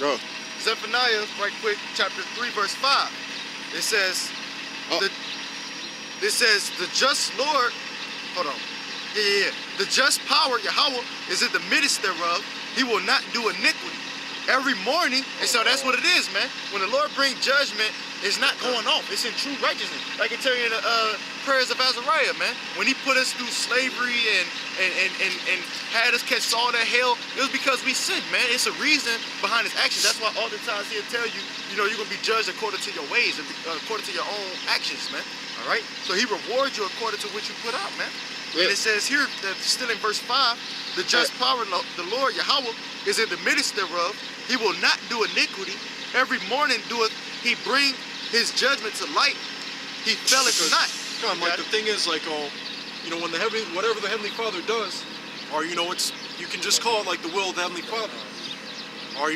Go. Zephaniah, right quick, chapter 3, verse 5. It says, the just Lord, hold on. Yeah. The just power, Yahweh, is in the midst thereof. He will not do iniquity. Every morning, and so that's what it is, man. When the Lord brings judgment, it's not going off. It's in true righteousness. I can tell you in the prayers of Azariah, man. When he put us through slavery and had us catch all that hell, it was because we sinned, man. It's a reason behind his actions. That's why all the times he'll tell you, you're going to be judged according to your ways, according to your own actions, man. All right? So he rewards you according to what you put out, man. Yeah. And it says here, still in verse 5, the just power of the Lord, Yahweh, is in the midst thereof. He will not do iniquity. Every morning doeth he bring his judgment to light. He faileth not. Like the thing is, like, when whatever the Heavenly Father does, or it's, you can just call it like the will of the Heavenly Father, or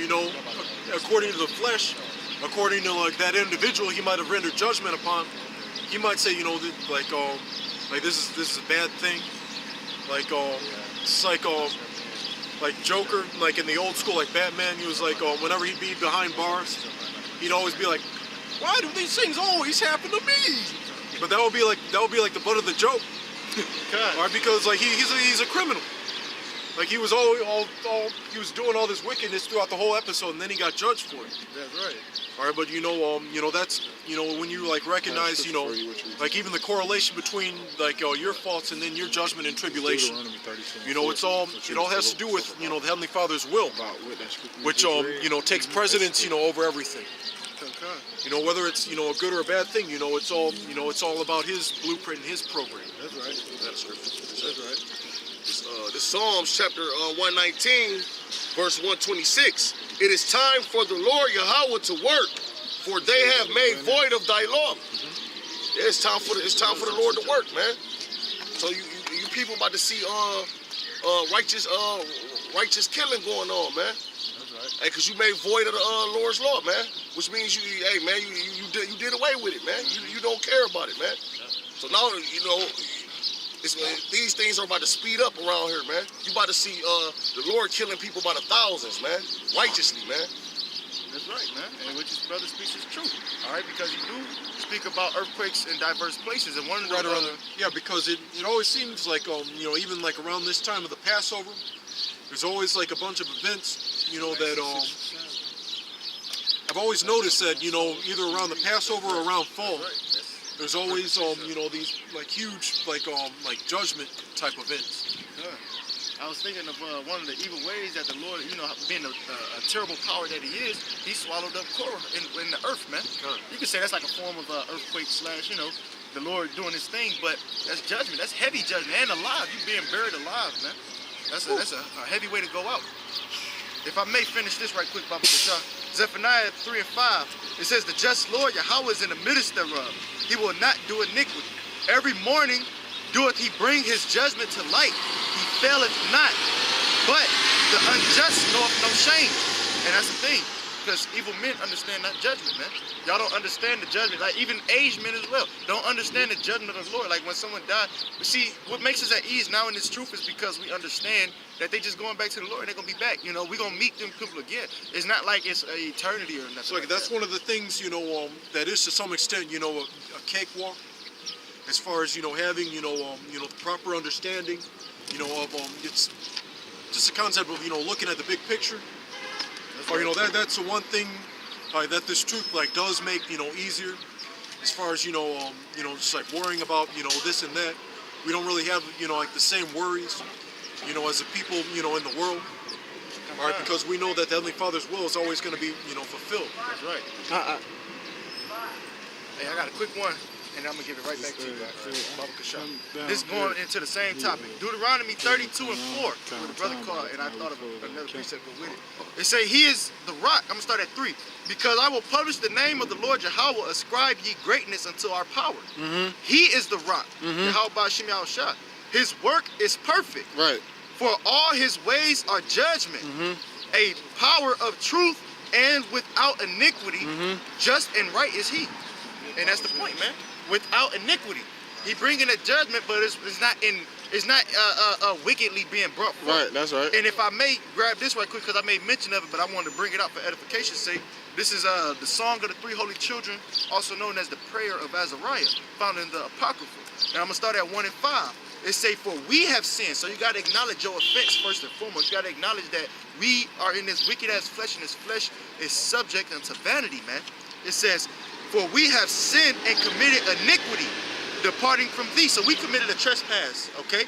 according to the flesh, according to like that individual, he might have rendered judgment upon. He might say, like this is a bad thing, like it's like Joker, like in the old school, like Batman, he was like, whenever he'd be behind bars, he'd always be like, why do these things always happen to me? But that would be like the butt of the joke, or because like he's a criminal, like he was he was doing all this wickedness throughout the whole episode, and then he got judged for it. That's right. All right, but that's when you like recognize like even the correlation between like your faults and then your judgment and tribulation. It all has to do with the Heavenly Father's will, which takes precedence over everything. Whether it's a good or a bad thing, it's all about His blueprint and His program. That's right. That's right. This Psalms chapter 119, verse 126. It is time for the Lord Yahweh to work, for they have made void of thy law. Yeah, it's time for the Lord to work, man. So you people about to see righteous killing going on, man. Hey, cause you made void of the Lord's law, man. Which means you did away with it, man. You don't care about it, man. So now these things are about to speed up around here, man. You about to see the Lord killing people by the thousands, man. Righteously, man. That's right, man. And what your brother speaks is true. All right, because you do speak about earthquakes in diverse places, and one of the because it always seems like even like around this time of the Passover, there's always like a bunch of events that I've always noticed that either around the Passover or around fall, there's always these like huge like judgment type events. I was thinking of one of the evil ways that the Lord, being a terrible power that He is, He swallowed up Korah in the earth, man. You could say that's like a form of earthquake / the Lord doing His thing, but that's judgment. That's heavy judgment, and alive. You being buried alive, man. That's a heavy way to go out. If I may finish this right quick, Baba Kasha. Zephaniah 3 and 5. It says, the just Lord Yahweh is in the midst thereof. He will not do iniquity. Every morning doeth he bring his judgment to light. He faileth not. But the unjust knoweth no shame. And that's the thing. Because evil men understand not judgment, man. Y'all don't understand the judgment. Like even aged men as well don't understand the judgment of the Lord. Like when someone died. But see, what makes us at ease now in this truth is because we understand that they just going back to the Lord and they're going to be back. We're going to meet them people again. It's not like it's an eternity or nothing. So like that's one of the things, that is to some extent, a cakewalk. As far as, having, the proper understanding, of, it's just the concept of, looking at the big picture. Or, that's the one thing that this truth, does make, easier. As far as, just like worrying about, this and that. We don't really have, the same worries, as the people, in the world. All right, because we know that the Heavenly Father's will is always going to be, fulfilled. That's right. Hey, I got a quick one. And I'm going to give it right back to you, Baba Kasha. This is going into the same topic. Deuteronomy 32 and 4. With the brother called, and I thought of another precept with it. It say, He is the rock. I'm going to start at 3. Because I will publish the name of the Lord Yahweh, ascribe ye greatness unto our power. He is the rock. Yahweh Ba'Shem Yahushua. His work is perfect. Right. For all His ways are judgment. A power of truth and without iniquity. Just and right is He. And that's the point, man. Without iniquity. He bringing a judgment, but it's not in It's not wickedly being brought forth. Right, that's right. And if I may grab this right quick, because I made mention of it, but I wanted to bring it out for edification's sake. This is the Song of the Three Holy Children, also known as the Prayer of Azariah, found in the Apocrypha. And I'm going to start at 1 and 5. It say, for we have sinned. So you got to acknowledge your offense first and foremost. You got to acknowledge that we are in this wicked ass flesh, and this flesh is subject unto vanity, man. It says, for we have sinned and committed iniquity, departing from thee. So we committed a trespass, okay,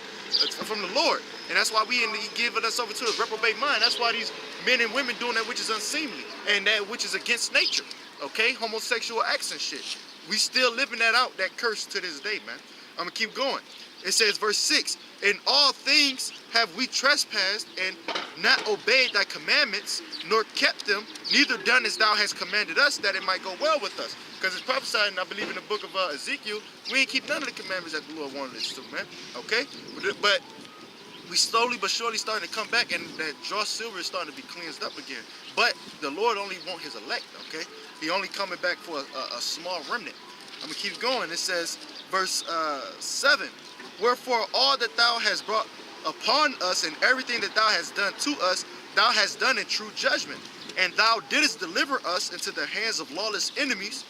from the Lord. And that's why he giving us over to the reprobate mind. That's why these men and women doing that which is unseemly and that which is against nature, okay? Homosexual acts and shit. We still living that out, that curse to this day, man. I'm going to keep going. It says, verse 6, in all things have we trespassed and not obeyed thy commandments, nor kept them, neither done as thou hast commanded us, that it might go well with us. Because it's prophesied, and I believe in the book of Ezekiel, we ain't keep none of the commandments that the Lord wanted us to, man. Okay? But we slowly but surely starting to come back, and that dross silver is starting to be cleansed up again. But the Lord only want his elect, okay? He only coming back for a small remnant. I'm going to keep going. It says, verse 7, wherefore all that thou hast brought upon us and everything that thou hast done to us, thou hast done in true judgment. And thou didst deliver us into the hands of lawless enemies,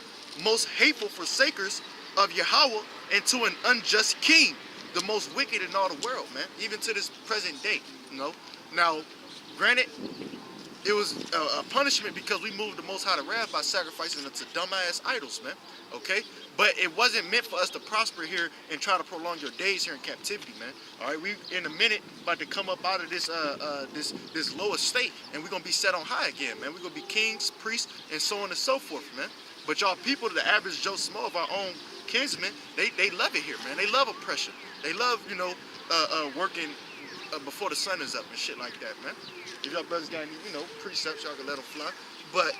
most hateful forsakers of Yahweh, and to an unjust king, the most wicked in all the world, man, even to this present day, you know. Now, granted, it was a punishment because we moved the Most High to wrath by sacrificing them to dumbass idols, man, okay? But it wasn't meant for us to prosper here and try to prolong your days here in captivity, man. All right, we in a minute about to come up out of this this lower state, and we're gonna be set on high again, man. We're gonna be kings, priests, and so on and so forth, man. But y'all people, the average Joe Smo of our own kinsmen, they love it here, man. They love oppression. They love, you know, working before the sun is up and shit like that, man. If y'all brothers got any, you know, precepts, y'all can let them fly. But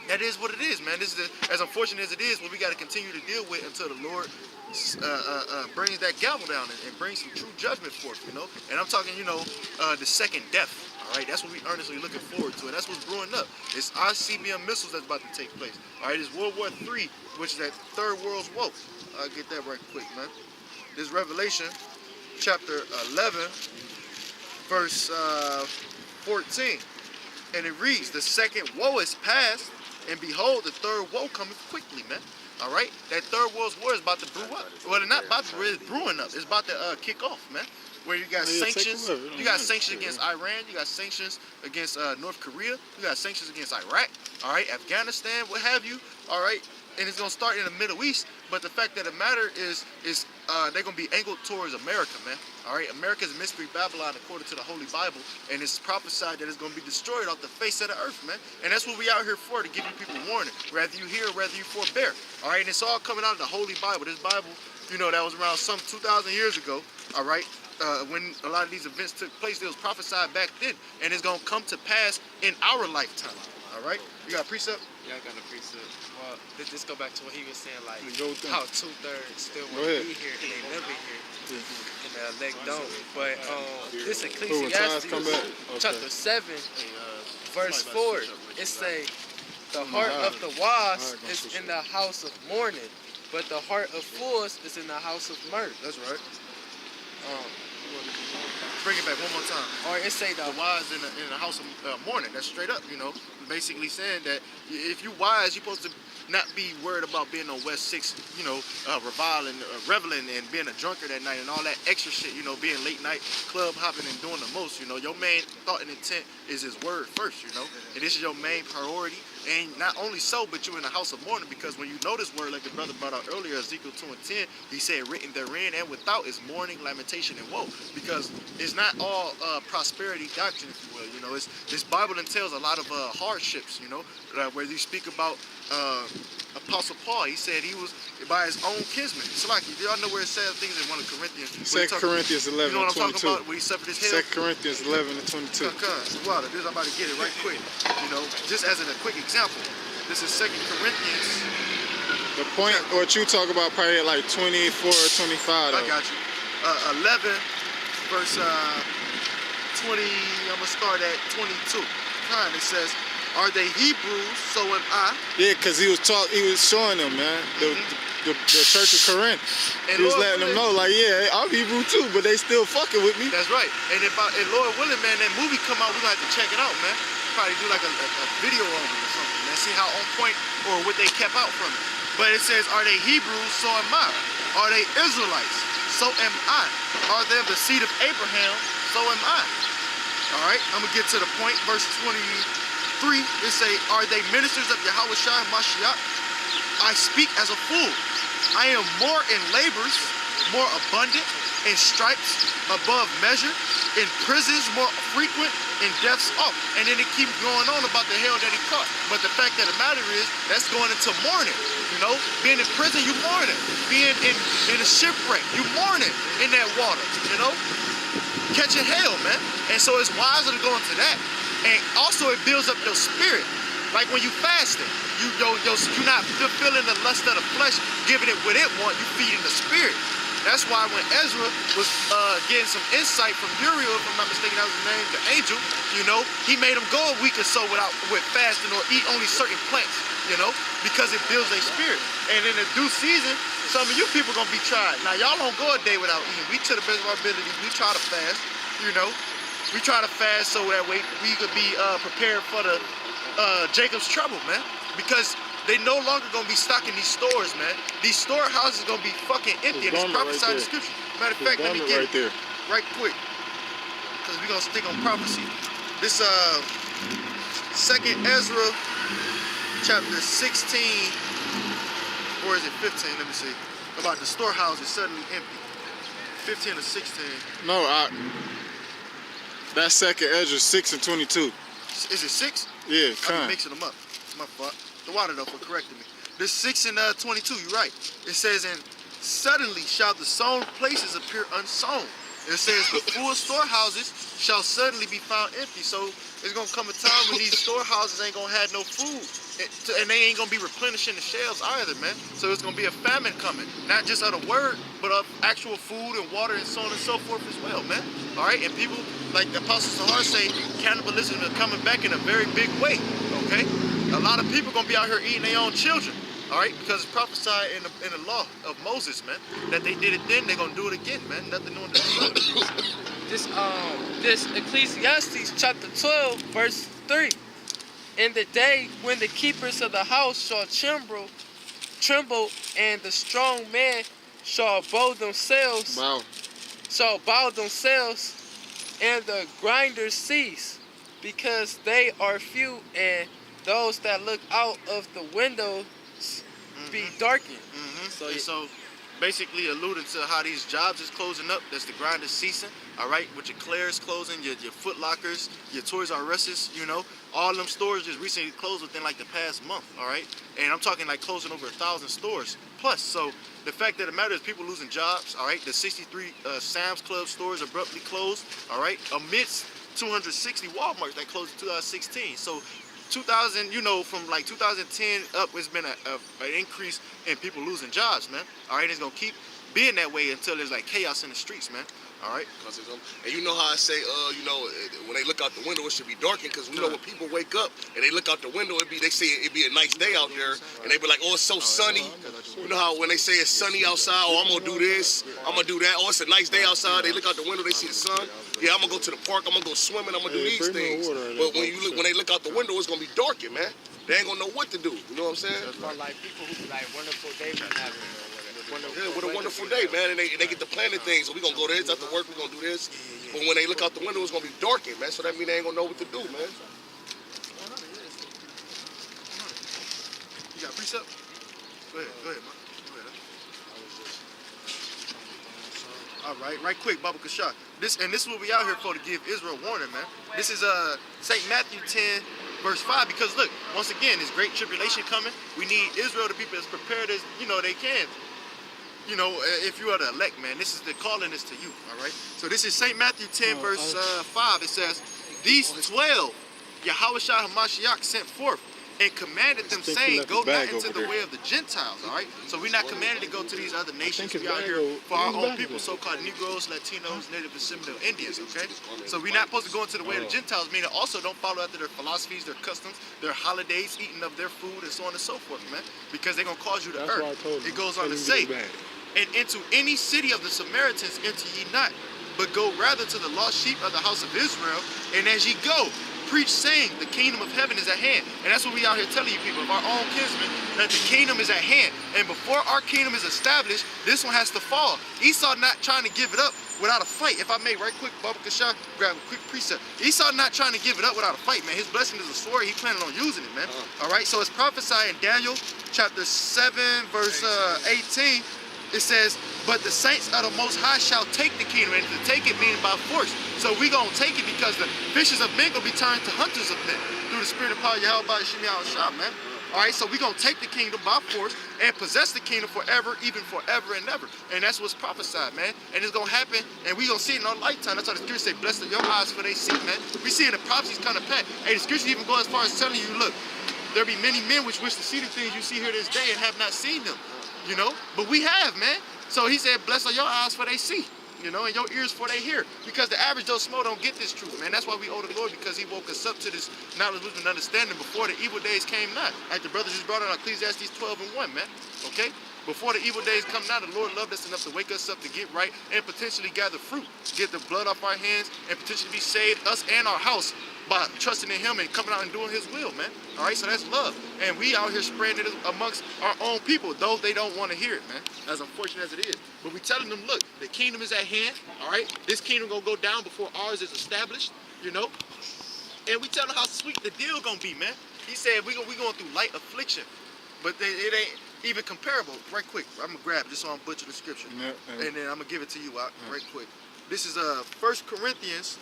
that is what it is, man. This is as unfortunate as it is, what we got to continue to deal with until the Lord brings that gavel down and brings some true judgment forth, you know. And I'm talking, you know, the second death. All right, that's what we earnestly looking forward to, and that's what's brewing up. It's ICBM missiles that's about to take place. All right, it's World War III, which is that third world's woe. I'll get that right quick, man. This Revelation, chapter 11, verse 14, and it reads, the second woe is past, and behold, the third woe cometh quickly, man. All right, that third world's war is about to brew up. Well, it's not about to, it's brewing up. It's about to kick off, man. Where you got sanctions, you got sanctions against Iran, you got sanctions against North Korea, you got sanctions against Iraq, all right, Afghanistan, what have you, all right, and it's gonna start in the Middle East. But the fact that the matter is they're gonna be angled towards America, man. All right, America's mystery Babylon, according to the Holy Bible, and it's prophesied that it's gonna be destroyed off the face of the earth, man. And that's what we out here for, to give you people warning, whether you hear, whether you forbear. All right, and it's all coming out of the Holy Bible. This Bible, you know, that was around some 2,000 years ago. All right. When a lot of these events took place, it was prophesied back then, and it's gonna come to pass in our lifetime. All right, you got a precept? Yeah, I got a precept. Well, this go back to what he was saying, like how 2/3 still want to be here and they never here, and the elect don't. But this Ecclesiastes chapter 7, verse 4, it say, the heart of the wise is in the house of mourning, but the heart of fools is in the house of mirth. That's right. Bring it back one more time. Or it say the wise in the house of mourning. That's straight up, you know. Basically saying that if you wise, you're supposed to not be worried about being on West 6, you know, reveling and being a drunkard at night and all that extra shit, you know, being late night club hopping and doing the most, you know. Your main thought and intent is his word first, you know. And this is your main priority. And not only so, but you're in the house of mourning, because when you know this word, like the brother brought out earlier, Ezekiel 2:10, he said, written therein and without is mourning, lamentation, and woe. Because it's not all prosperity doctrine, if you will. You know, this Bible entails a lot of hardships, you know, where you speak about Apostle Paul. He said he was by his own kinsman. It's like, y'all know where it says things in 1 Corinthians. 2 Corinthians 11, you know what I'm 22. talking about? Where he suffered his hell? 2 Corinthians 11 and 22. Well, this I'm about to get it right quick. You know, just as a quick example, this is 2 Corinthians. The point, what you talk about, probably at like 24 or 25. Though. I got you. 11, verse 20. I'm gonna start at 22. It says, "Are they Hebrews? So am I." Yeah, cause he was showing them, man. the Church of Corinth. He was letting them know, like, yeah, I'm Hebrew too, but they still fucking with me. That's right. And if Lord willing, man, that movie come out, we're gonna have to check it out, man. Probably do like a video on it or something, man. See how on point or what they kept out from it. But it says, are they Hebrews? So am I. Are they Israelites? So am I. Are they of the seed of Abraham? So am I. All right, I'm gonna get to the point. Verse 23, it say, are they ministers of Yahweh Shai Mashiach? I speak as a fool. I am more in labors, more abundant, in stripes above measure, in prisons more frequent, in deaths oft. And then it keeps going on about the hell that he caught. But the fact of the matter is, that's going into mourning. You know, being in prison, you mourning. Being in a shipwreck, you mourning in that water, you know? Catching hell, man. And so it's wiser to go into that. And also it builds up your spirit. Like when you fasting, you're not fulfilling the lust of the flesh, giving it what it wants, you feeding the spirit. That's why when Ezra was getting some insight from Uriel, if I'm not mistaken, that was his name, the angel, you know, he made him go a week or so with fasting or eat only certain plants, you know, because it builds their spirit. And in the due season, some of you people gonna be tried. Now y'all don't go a day without eating. We, to the best of our ability, we try to fast, you know. We try to fast so that way we could be prepared for the Jacob's trouble, man. Because they no longer gonna be stocking these stores, man. These storehouses gonna be fucking empty, and it's prophesied in Scripture. Matter of fact, let me get it right quick, because we're gonna stick on prophecy. This 2nd Ezra, chapter 16, or is it 15? Let me see. About the storehouses suddenly empty. 15 or 16. No, that's 2nd Ezra 6 and 22. Is it 6? Yeah, I'm mixing them up. My fault. The water though for correcting me. This 6 and 22, you're right. It says, and suddenly shall the sown places appear unsown. It says the full storehouses shall suddenly be found empty. So it's gonna come a time when these storehouses ain't gonna have no food. And they ain't gonna be replenishing the shelves either, man. So it's gonna be a famine coming. Not just of the word, but of actual food and water and so on and so forth as well, man. All right, and people, like the Apostle Sahar say, cannibalism is coming back in a very big way, okay? A lot of people gonna be out here eating their own children, all right? Because it's prophesied in the law of Moses, man, that they did it then, they're gonna do it again, man. Nothing new under the sun. This Ecclesiastes chapter 12, verse 3. In the day when the keepers of the house shall tremble, and the strong man shall bow themselves, and the grinders cease, because they are few, and those that look out of the windows be darkened. So basically alluding to how these jobs is closing up, that's the grinders ceasing, all right, with your Claire's closing, your Foot Lockers, your Toys R Us's, you know, all them stores just recently closed within like the past month, all right, and I'm talking like closing over 1,000 stores plus. So the fact that the matter is people losing jobs, all right, the 63 Sam's Club stores abruptly closed, all right, amidst 260 Walmarts that closed in 2016. So 2000, you know, from like 2010 up, it's been an increase in people losing jobs, man. All right, it's gonna keep being that way until there's like chaos in the streets, man. All right. And you know how I say, you know, when they look out the window, it should be darkened, because we know when people wake up and they look out the window, they say it'd be a nice day out there, and they be like, oh, it's so sunny. You know how when they say it's sunny outside, oh, I'm gonna do this, I'm gonna do that. Oh, it's a nice day outside. They look out the window, they see the sun. Yeah, I'm gonna go to the park, I'm gonna go swimming, I'm gonna do these things. But when they look out the window, it's gonna be darkened, man. They ain't gonna know what to do. You know what I'm saying? Or like people who be like wonderful day we having. Yeah, what a wonderful day, man. And they get to planning things. So we gonna go this after work, we gonna do this. But when they look out the window, it's gonna be darkened, man. So that means they ain't gonna know what to do, man. You got precept? Go ahead, man. Go ahead. All right, right quick, Baba Kashak. This is what we out here for, to give Israel warning, man. This is St. Matthew 10, verse 5. Because look, once again, there's great tribulation coming. We need Israel to be as prepared as they can. You know, if you are the elect, man, this is the calling is to you, all right? So this is St. Matthew 10, verse 5. It says, these 12 Yahweh Shai HaMashiach sent forth, and commanded them, saying, go not into the way of the Gentiles, all right? So we're not commanded to go to these other nations. We out here for our own people, so-called Negroes, Latinos, Native and Seminole Indians, okay? So we're not supposed to go into the way of the Gentiles, meaning also don't follow after their philosophies, their customs, their holidays, eating of their food, and so on and so forth, man, because they're going to cause you to err. It goes on to say, and into any city of the Samaritans enter ye not, but go rather to the lost sheep of the house of Israel, and as ye go, preach, saying, the kingdom of heaven is at hand. And that's what we out here telling you people, of our own kinsmen, that the kingdom is at hand. And before our kingdom is established, this one has to fall. Esau not trying to give it up without a fight. If I may, right quick, Baba Kasha, grab a quick precept. Esau not trying to give it up without a fight, man. His blessing is a sword. He planning on using it, man. All right, so it's prophesied in Daniel chapter 7, verse 18. It says, but the saints of the Most High shall take the kingdom, and to take it meaning by force. So we gonna take it because the fishers of men gonna be turned to hunters of men through the spirit of power Yahweh by Shemi Shah, man. All right, so we gonna take the kingdom by force and possess the kingdom forever, even forever and ever. And that's what's prophesied, man. And it's gonna happen, and we gonna see it in our lifetime. That's why the scripture say, blessed are your eyes for they see, man. We see in the prophecies kind of packed. Hey, the scripture even go as far as telling you, look, there be many men which wish to see the things you see here this day and have not seen them. You know, but we have, man. So he said, blessed are your eyes for they see, you know, and your ears for they hear. Because the average Joe Smo don't get this truth, man. That's why we owe the Lord, because he woke us up to this knowledge, wisdom, and understanding before the evil days came not. Like the brothers just brought out Ecclesiastes 12:1, man. Okay? Before the evil days come now, the Lord loved us enough to wake us up to get right and potentially gather fruit, get the blood off our hands, and potentially be saved, us and our house, by trusting in him and coming out and doing his will, man. All right, so that's love. And we out here spreading it amongst our own people, though they don't want to hear it, man, as unfortunate as it is. But we telling them, look, the kingdom is at hand, all right? This kingdom gonna go down before ours is established, you know? And we tell them how sweet the deal gonna be, man. He said we going through light affliction, but it ain't even comparable. Right quick, I'm gonna grab it just so I don't butcher the scripture. And then I'm gonna give it to you out right quick. This is 1 Corinthians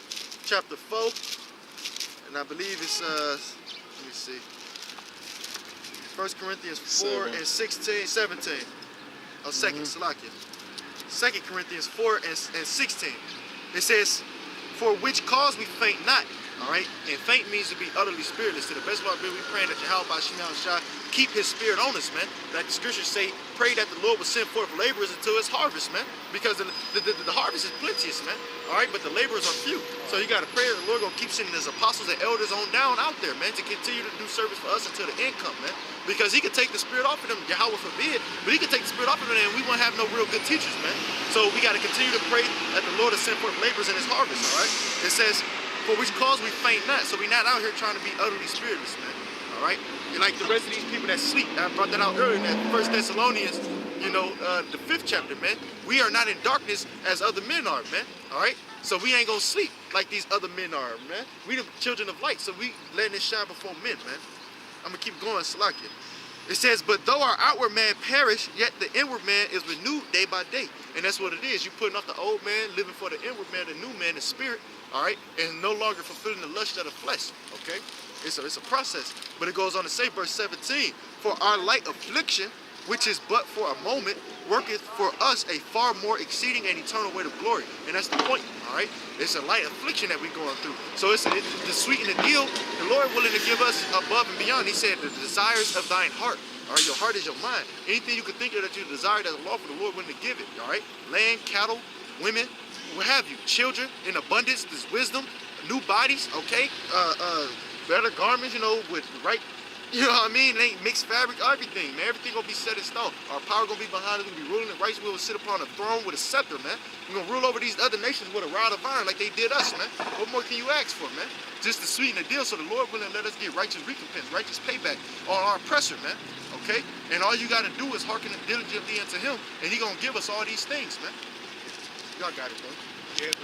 chapter 4. And I believe it's, let me see, 1 Corinthians 4 and 16, 17. Oh, Salakia. 2 Corinthians 4 and 16. It says, for which cause we faint not. All right, and faint means to be utterly spiritless. To the best of our ability, we praying that Yahweh by Shemi Shah keep his spirit on us, man. Like the scriptures say, pray that the Lord will send forth laborers into his harvest, man. Because the harvest is plenteous, man. All right, but the laborers are few. So you got to pray that the Lord gonna keep sending his apostles and elders on down out there, man, to continue to do service for us until the end come, man. Because he could take the spirit off of them, Yahweh forbid, but he could take the spirit off of them and we won't have no real good teachers, man. So we got to continue to pray that the Lord will send forth laborers in his harvest, all right? It says, for which cause we faint not. So we not out here trying to be utterly spiritless, man. All right? And like the rest of these people that sleep, I brought that out earlier in that 1 Thessalonians, you know, the 5th chapter, man. We are not in darkness as other men are, man. All right? So we ain't gonna sleep like these other men are, man. We the children of light, so we letting it shine before men, man. I'm gonna keep going, Salakia. It says, but though our outward man perish, yet the inward man is renewed day by day. And that's what it is. You putting off the old man, living for the inward man, the new man, the spirit, all right? And no longer fulfilling the lust of the flesh, okay? It's a process. But it goes on to say, verse 17, for our light affliction, which is but for a moment, worketh for us a far more exceeding and eternal weight of glory. And that's the point, all right? It's a light affliction that we're going through. So it's to sweeten the deal, the Lord willing to give us above and beyond. He said, the desires of thine heart, all right? Your heart is your mind. Anything you could think of that you desire that's lawful, the Lord willing to give it, all right? Land, cattle, women, what have you, children in abundance, this wisdom, new bodies, okay? Better garments, you know, with the right, you know what I mean? It ain't mixed fabric, everything, man. Everything gonna be set in stone. Our power gonna be behind us. We're gonna be ruling the righteous. We will sit upon a throne with a scepter, man. We're gonna rule over these other nations with a rod of iron like they did us, man. What more can you ask for, man? Just to sweeten the deal so the Lord willing let us get righteous recompense, righteous payback on our oppressor, man. Okay? And all you gotta do is hearken diligently unto him, and he gonna give us all these things, man. Y'all got it, bro. Yeah.